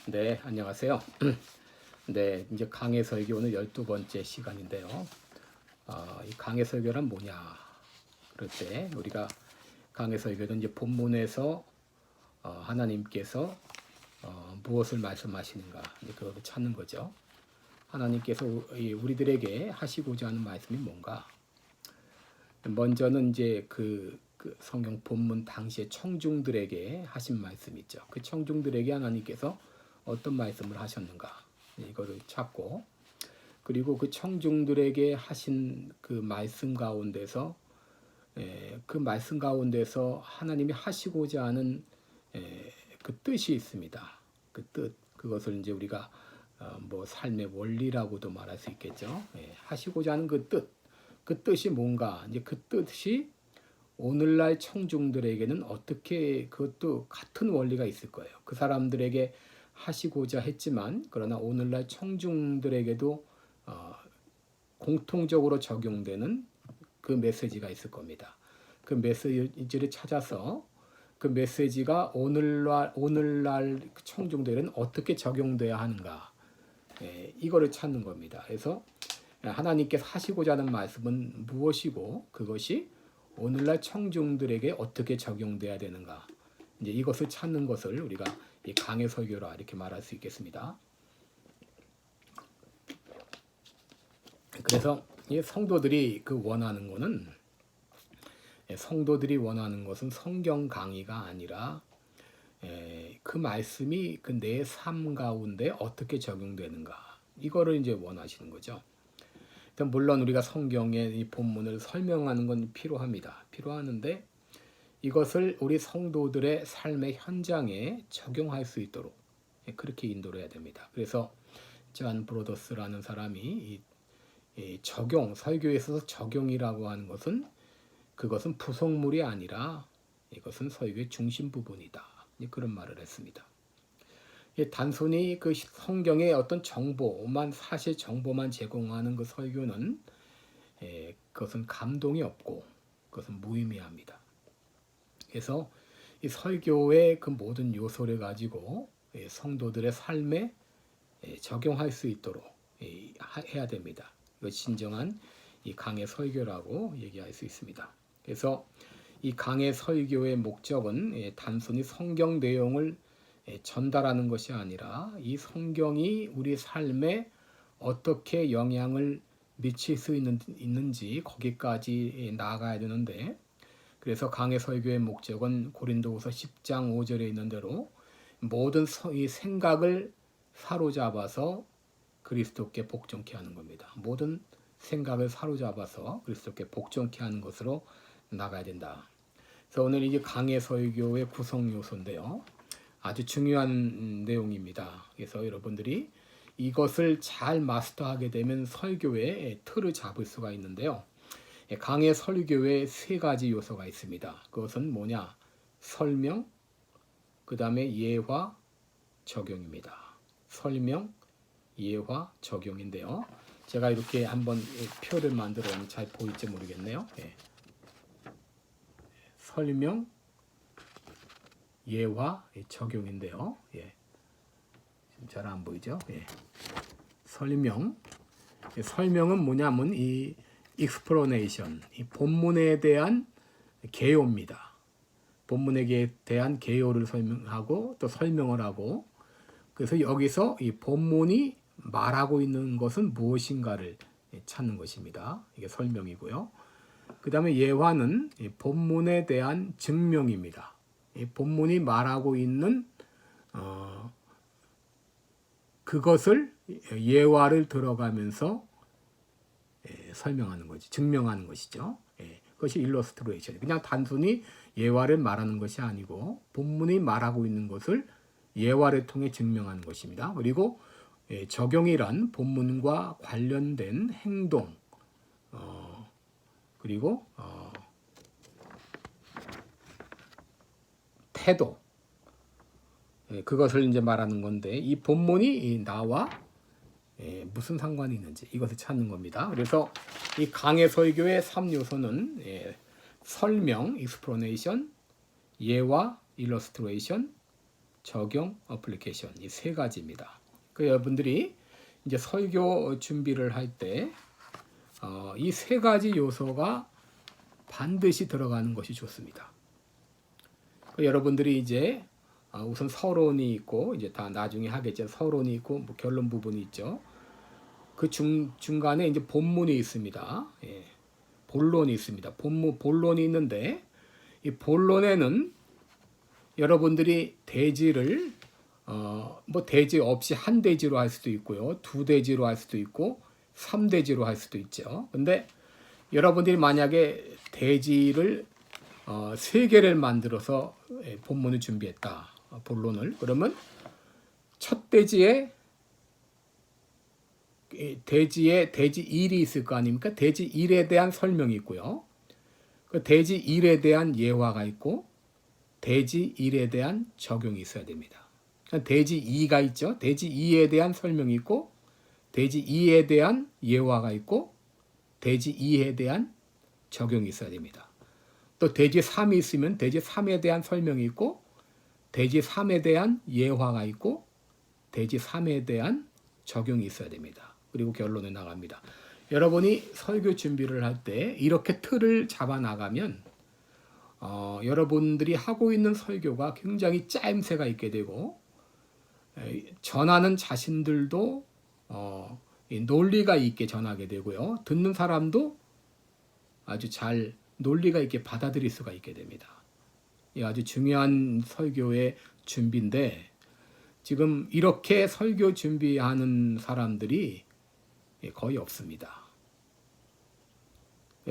네, 안녕하세요. 네, 이제 강해 설교 오늘 12번째 시간인데요. 이 강해 설교란 뭐냐? 그럴 때 우리가 강해 설교는 이제 본문에서 하나님께서 무엇을 말씀하시는가 이제 그걸 찾는 거죠. 하나님께서 우리들에게 하시고자 하는 말씀이 뭔가? 먼저는 이제 그 성경 본문 당시의 청중들에게 하신 말씀 있죠. 그 청중들에게 하나님께서 어떤 말씀을 하셨는가 이거를 찾고, 그리고 그 청중들에게 하신 그 말씀 가운데서 그 말씀 가운데서 하나님이 하시고자 하는 그 뜻이 있습니다. 그 뜻, 그것을 이제 우리가 뭐 삶의 원리라고도 말할 수 있겠죠. 하시고자 하는 그 뜻, 그 뜻이 뭔가, 이제 그 뜻이 오늘날 청중들에게는 어떻게, 그것도 같은 원리가 있을 거예요. 그 사람들에게 하시고자 했지만, 그러나 오늘날 청중들에게도 공통적으로 적용되는 그 메시지가 있을 겁니다. 그 메시지를 찾아서 그 메시지가 오늘날 청중들에게는 어떻게 적용돼야 하는가, 이거를 찾는 겁니다. 그래서 하나님께서 하시고자 하는 말씀은 무엇이고, 그것이 오늘날 청중들에게 어떻게 적용돼야 되는가, 이제 이것을 찾는 것을 우리가 이 강해 설교라 이렇게 말할 수 있겠습니다. 그래서 이 성도들이 원하는 것은 성경 강의가 아니라 그 말씀이 그 내 삶 가운데 어떻게 적용되는가, 이거를 이제 원하시는 거죠. 물론 우리가 성경의 이 본문을 설명하는 건 필요하는데 이것을 우리 성도들의 삶의 현장에 적용할 수 있도록 그렇게 인도를 해야 됩니다. 그래서 존 브로더스라는 사람이 이 설교에 있어서 적용이라고 하는 것은, 그것은 부속물이 아니라 이것은 설교의 중심 부분이다, 그런 말을 했습니다. 단순히 그 성경의 어떤 사실 정보만 제공하는 그 설교는 그것은 감동이 없고 그것은 무의미합니다. 그래서 이 설교의 그 모든 요소를 가지고 성도들의 삶에 적용할 수 있도록 해야 됩니다. 이것이 진정한 이 강해 설교라고 얘기할 수 있습니다. 그래서 이 강해 설교의 목적은 단순히 성경 내용을 전달하는 것이 아니라 이 성경이 우리 삶에 어떻게 영향을 미칠 수 있는지 거기까지 나아가야 되는데, 그래서 강해 설교의 목적은 고린도후서 10장 5절에 있는 대로 모든 이 생각을 사로잡아서 그리스도께 복종케 하는 겁니다. 모든 생각을 사로잡아서 그리스도께 복종케 하는 것으로 나가야 된다. 그래서 오늘 이게 강해 설교의 구성 요소인데요. 아주 중요한 내용입니다. 그래서 여러분들이 이것을 잘 마스터하게 되면 설교의 틀을 잡을 수가 있는데요. 강해 설교에 세 가지 요소가 있습니다. 그것은 뭐냐? 설명, 그 다음에 예화, 적용입니다. 설명, 예화, 적용인데요. 제가 이렇게 한번 표를 만들었는데 잘 보일지 모르겠네요. 설명, 예화, 적용인데요. 잘 안 보이죠? 설명은 뭐냐면 이 explanation, 이 본문에 대한 개요입니다. 본문에 대한 개요를 설명하고 또 설명을 하고, 그래서 여기서 이 본문이 말하고 있는 것은 무엇인가를 찾는 것입니다. 이게 설명이고요. 그 다음에 예화는 이 본문에 대한 증명입니다. 이 본문이 말하고 있는 그것을 예화를 들어가면서 설명하는 거지, 증명하는 것이죠. 그것이 일러스트레이션. 그냥 단순히 예화를 말하는 것이 아니고 본문이 말하고 있는 것을 예화를 통해 증명하는 것입니다. 그리고 적용이란 본문과 관련된 행동, 그리고 태도, 그것을 이제 말하는 건데, 이 본문이 나와 무슨 상관이 있는지 이것을 찾는 겁니다. 그래서 이 강해 설교의 3요소는 설명, explanation, 예화, illustration, 적용, 어플리케이션 이 세 가지입니다. 그 여러분들이 이제 설교 준비를 할 때 이 세 가지 요소가 반드시 들어가는 것이 좋습니다. 그 여러분들이 이제 우선 서론이 있고 이제 다 나중에 하겠죠. 서론이 있고 뭐 결론 부분이 있죠. 그 중간에 이제 본문이 있습니다. 예. 본론이 있습니다. 본론이 있는데 이 본론에는 여러분들이 대지를 뭐 대지 없이 한 대지로 할 수도 있고요. 두 대지로 할 수도 있고 3대지로 할 수도 있죠. 근데 여러분들이 만약에 대지를 3개를 만들어서 본문을 준비했다. 본론을. 그러면 첫 대지에 대지 1이 있을 거 아닙니까? 대지 1에 대한 설명이 있고요. 그 대지 1에 대한 예화가 있고 대지 1에 대한 적용이 있어야 됩니다. 그러니까 대지 2가 있죠. 대지 2에 대한 설명이 있고 대지 2에 대한 예화가 있고 대지 2에 대한 적용이 있어야 됩니다. 또 대지 3이 있으면 대지 3에 대한 설명이 있고 대지 3에 대한 예화가 있고 대지 3에 대한 적용이 있어야 됩니다. 그리고 결론에 나갑니다. 여러분이 설교 준비를 할 때 이렇게 틀을 잡아 나가면 여러분들이 하고 있는 설교가 굉장히 짜임새가 있게 되고 전하는 자신들도 논리가 있게 전하게 되고요. 듣는 사람도 아주 잘 논리가 있게 받아들일 수가 있게 됩니다. 이 아주 중요한 설교의 준비인데 지금 이렇게 설교 준비하는 사람들이 거의 없습니다.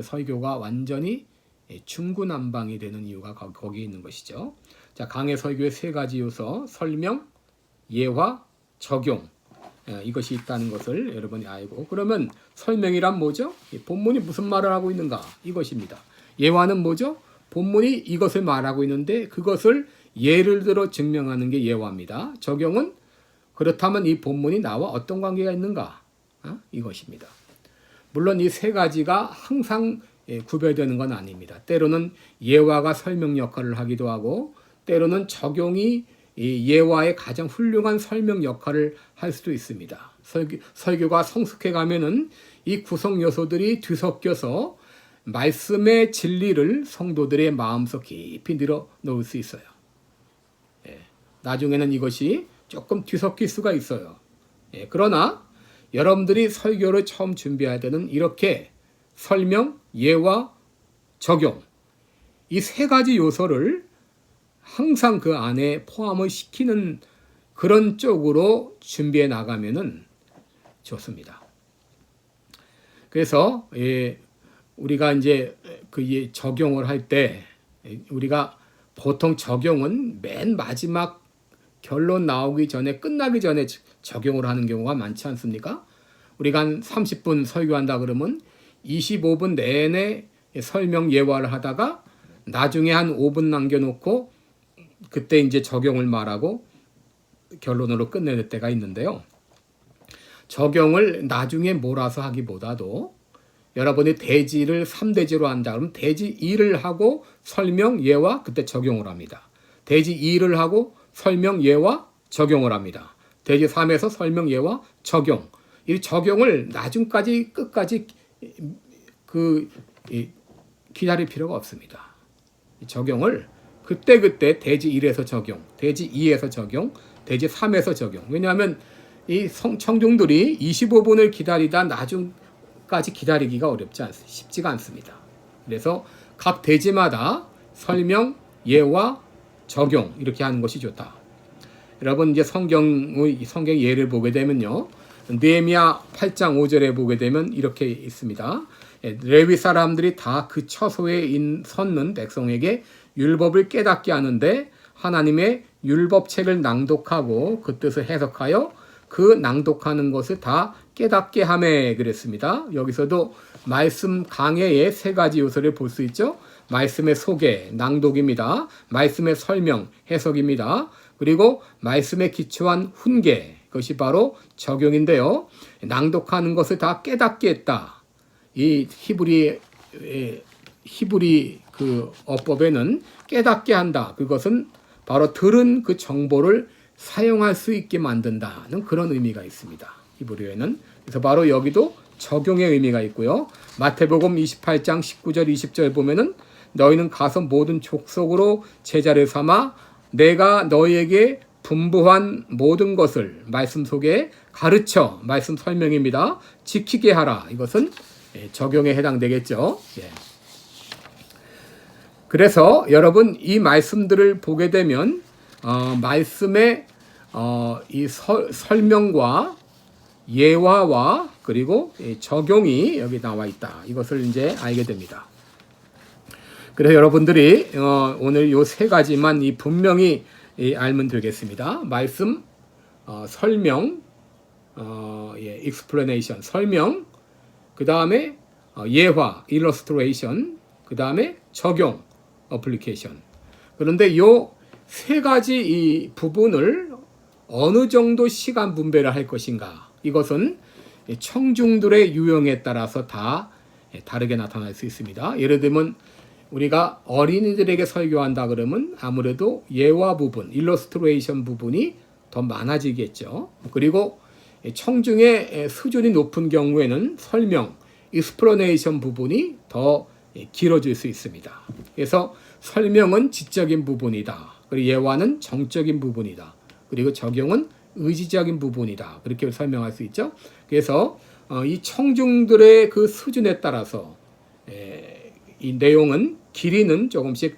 설교가 완전히 중구난방이 되는 이유가 거기에 있는 것이죠. 자, 강해 설교의 세 가지 요소, 설명, 예화, 적용 이것이 있다는 것을 여러분이 알고 그러면 설명이란 뭐죠? 본문이 무슨 말을 하고 있는가? 이것입니다. 예화는 뭐죠? 본문이 이것을 말하고 있는데 그것을 예를 들어 증명하는 게 예화입니다. 적용은 그렇다면 이 본문이 나와 어떤 관계가 있는가? 이것입니다. 물론 이 세 가지가 항상 구별되는 건 아닙니다. 때로는 예화가 설명 역할을 하기도 하고 때로는 적용이 예화의 가장 훌륭한 설명 역할을 할 수도 있습니다. 설교가 성숙해 가면은 이 구성 요소들이 뒤섞여서 말씀의 진리를 성도들의 마음속 깊이 늘어 놓을 수 있어요. 나중에는 이것이 조금 뒤섞일 수가 있어요. 그러나 여러분들이 설교를 처음 준비할 때는 이렇게 설명, 예화, 적용 이 세 가지 요소를 항상 그 안에 포함을 시키는 그런 쪽으로 준비해 나가면은 좋습니다. 그래서 우리가 이제 그 적용을 할 때 우리가 보통 적용은 맨 마지막 결론 나오기 전에 끝나기 전에 적용을 하는 경우가 많지 않습니까? 우리가 한 30분 설교한다 그러면 25분 내내 설명 예화를 하다가 나중에 한 5분 남겨놓고 그때 이제 적용을 말하고 결론으로 끝내는 때가 있는데요. 적용을 나중에 몰아서 하기보다도 여러분이 대지를 3대지로 한다 그러면 대지 2를 하고 설명, 예화 그때 적용을 합니다. 대지 2를 하고 설명, 예화 적용을 합니다. 대지 3에서 설명, 예화 적용. 이 적용을 나중까지 끝까지 기다릴 필요가 없습니다. 적용을 그때 대지 1에서 적용, 대지 2에서 적용, 대지 3에서 적용. 왜냐하면 이 청중들이 25분을 기다리다 나중까지 기다리기가 쉽지가 않습니다. 그래서 각 대지마다 설명, 예화, 적용 이렇게 하는 것이 좋다. 여러분 이제 성경 예를 보게 되면요. 느헤미야 8장 5절에 보게 되면 이렇게 있습니다. 레위 사람들이 다 그 처소에 섰는 백성에게 율법을 깨닫게 하는데 하나님의 율법책을 낭독하고 그 뜻을 해석하여 그 낭독하는 것을 다 깨닫게 하매 그랬습니다. 여기서도 말씀 강해의 세 가지 요소를 볼 수 있죠. 말씀의 소개, 낭독입니다. 말씀의 설명, 해석입니다. 그리고 말씀에 기초한 훈계, 그것이 바로 적용인데요. 낭독하는 것을 다 깨닫게 했다. 이 히브리 그 어법에는 깨닫게 한다. 그것은 바로 들은 그 정보를 사용할 수 있게 만든다는 그런 의미가 있습니다. 히브리어에는. 그래서 바로 여기도 적용의 의미가 있고요. 마태복음 28장 19절 20절 보면은 너희는 가서 모든 족속으로 제자를 삼아 내가 너희에게 분부한 모든 것을 말씀 속에 가르쳐, 말씀 설명입니다. 지키게 하라. 이것은 적용에 해당되겠죠. 예. 그래서 여러분 이 말씀들을 보게 되면 말씀의 이 설명과 예화와 그리고 적용이 여기 나와 있다. 이것을 이제 알게 됩니다. 그래서 여러분들이 오늘 요 세 가지만 분명히 알면 되겠습니다. 말씀, 설명, explanation, 설명, 그 다음에 예화, illustration, 그 다음에 적용, application. 그런데 요 세 가지 이 부분을 어느 정도 시간 분배를 할 것인가? 이것은 청중들의 유형에 따라서 다 다르게 나타날 수 있습니다. 예를 들면 우리가 어린이들에게 설교한다 그러면 아무래도 예화 부분, illustration 부분이 더 많아지겠죠. 그리고 청중의 수준이 높은 경우에는 설명, explanation 부분이 더 길어질 수 있습니다. 그래서 설명은 지적인 부분이다. 그리고 예화는 정적인 부분이다. 그리고 적용은 의지적인 부분이다. 그렇게 설명할 수 있죠. 그래서 이 청중들의 그 수준에 따라서 이 내용은 길이는 조금씩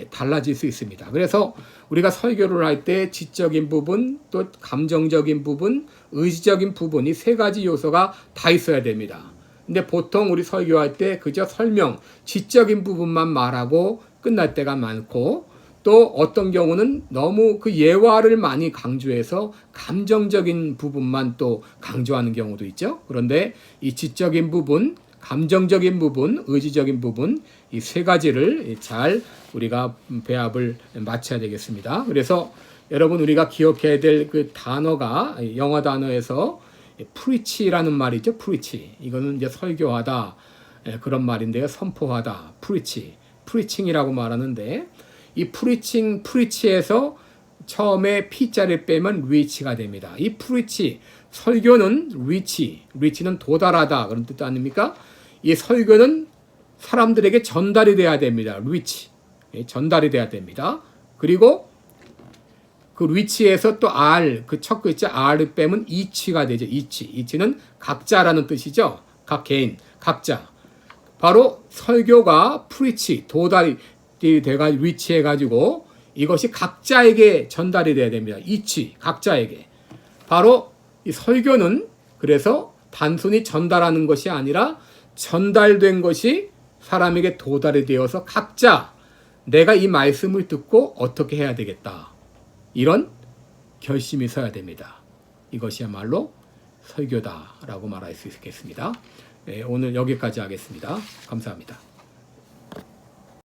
달라질 수 있습니다. 그래서 우리가 설교를 할 때 지적인 부분, 또 감정적인 부분, 의지적인 부분 이 세 가지 요소가 다 있어야 됩니다. 근데 보통 우리 설교할 때 그저 설명, 지적인 부분만 말하고 끝날 때가 많고 또 어떤 경우는 너무 그 예화를 많이 강조해서 감정적인 부분만 또 강조하는 경우도 있죠. 그런데 이 지적인 부분, 감정적인 부분, 의지적인 부분 이 세 가지를 잘 우리가 배합을 맞춰야 되겠습니다. 그래서 여러분 우리가 기억해야 될 그 단어가 영어 단어에서 preach라는 말이죠. preach. 이거는 이제 설교하다 그런 말인데요. 선포하다. preaching이라고 말하는데 이 preach에서 처음에 P자를 빼면 reach가 됩니다. 이 preach, 설교는 reach는 도달하다 그런 뜻 아닙니까? 이 설교는 사람들에게 전달이 돼야 됩니다. reach, 전달이 돼야 됩니다. 그리고 그 reach에서 또 R, 그 첫 글자 R을 빼면 each가 되죠. each는 각자라는 뜻이죠. 각 개인, 각자. 바로 설교가 preach, 도달이 돼가 위치해가지고 이것이 각자에게 전달이 돼야 됩니다. 이치 각자에게. 바로 이 설교는 그래서 단순히 전달하는 것이 아니라 전달된 것이 사람에게 도달이 되어서 각자 내가 이 말씀을 듣고 어떻게 해야 되겠다. 이런 결심이 서야 됩니다. 이것이야말로 설교다라고 말할 수 있겠습니다. 오늘 여기까지 하겠습니다. 감사합니다.